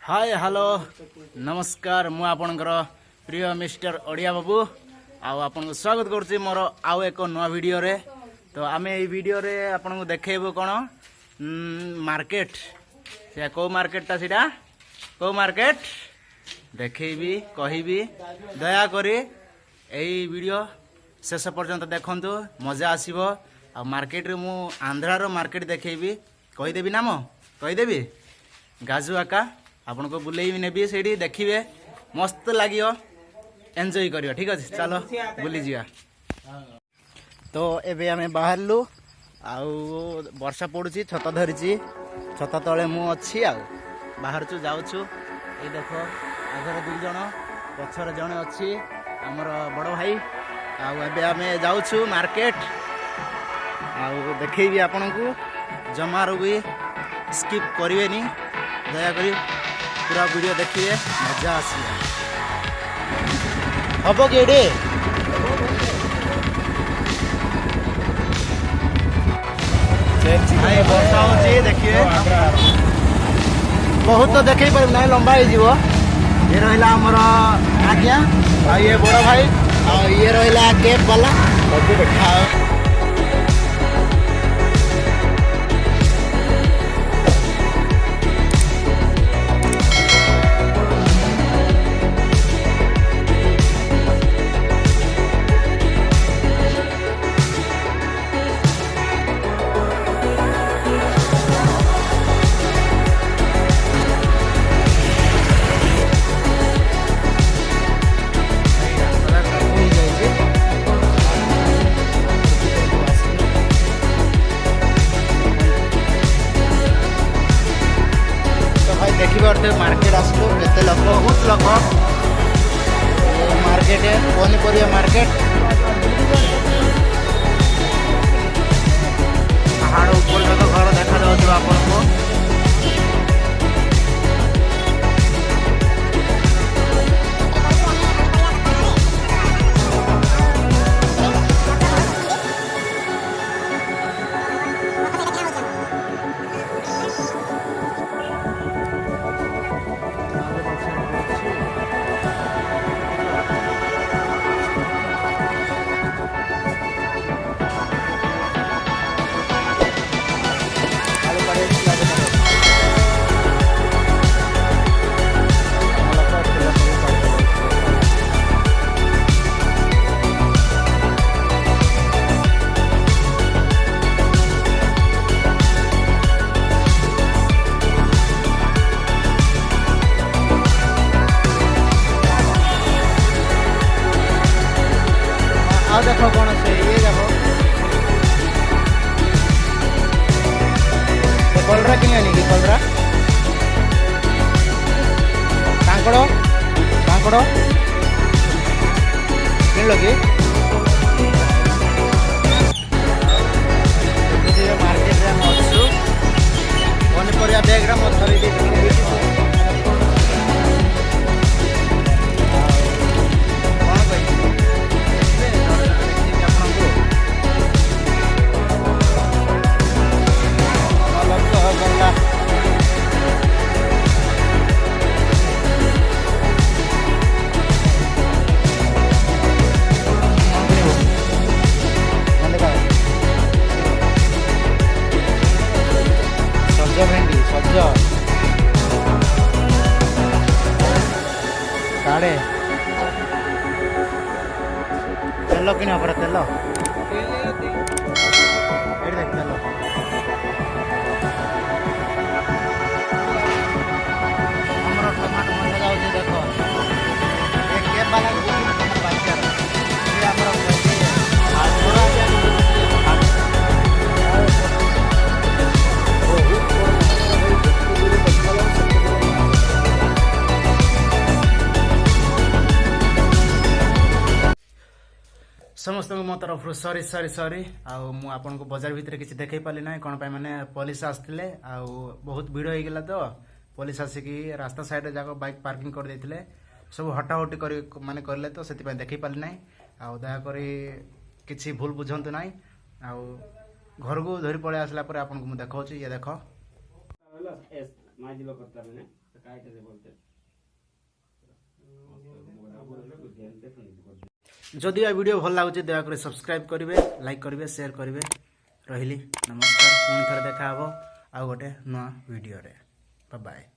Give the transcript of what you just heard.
Hi hello नमस्कार मु आपणकर प्रिय मिस्टर ओडिया बाबू आपन को स्वागत करुच्ची मोर आउ एक नुआ वीडियो रे। तो आम ये वीडियो रे आपन को देखेबू कौन मार्केट से को मार्केटा सीटा को मार्केट देखेबी कहबी दया करी यही वीडियो शेष पर्यंत देखंतु मजा आसीबो। आ मार्केट रे मु आंध्रार मार्केट देखेबी कहीदेवी नाम कहीदेवी गाजू आका आपन को बुलेई नेबी सेठी देखिबे मस्त लागियो एंजॉय करियो। ठीक अच्छे चलो बुली जिया। तो एबे आमे बाहरलु आउ वर्षा पड़ुची छता धरिची छता तले मु अच्छी आ बाहर चु जाउछु। ए देखो आगर दुई जण पछर जणे अच्छी हमर बड़ भाई आउ एबे आमे जाउछु मार्केट आउ देखैबी आपन को जमारो भी स्किप करिवेनी दया करी पूरा वीडियो देखिए मजा आसी हम कि वर्षा होची देखिए बहुत तो देखे पर ना लंबा हो ये रहा आमर आज्ञा आ ये बड़ भाई आ ये रहा कैब वाला मार्केट आसलु केते लोक बहुत लोक मार्केट पनीपरिया मार्केट पहाड़ ऊपर तक घर देखा जाऊ आपको देखो कौन से ये देखो कलरा कि कलरा कांकड़ कांकड़ किन कि मार्केट रे हम अच्छु पनीपरिया बैग रे मत धरी भेंडी सब्ज साढ़े तेल कि तेल देख तेल हमर टमाटो मन जाऊ देखो एक कैब वाला समस्त मो तरफ सॉरी सॉरी सॉरी आपन को बाजार भितर किसी देखे पाली ना कौन पाई माने पुलिस आसते बहुत भीड़ हो गला तो पुलिस आसिकी रास्ता साइड जाक बाइक पार्किंग कर देथिले सब हटाहटी कर माने करले तो सेति पय देखि पाली नाही आ दया करी किछि भूल बुझंतु नाही आ घर को धरी पळे आसला पर आपन को मु देखाउची ये देखो माजिलो करता माने जदि आ वीडियो भल लगुच दयाकोरी सब्सक्राइब करेंगे, लाइक करेंगे, शेयर करेंगे। रही नमस्कार, पुणी थे देखा आ गोटे नुआ वीडियो रे। Bye bye.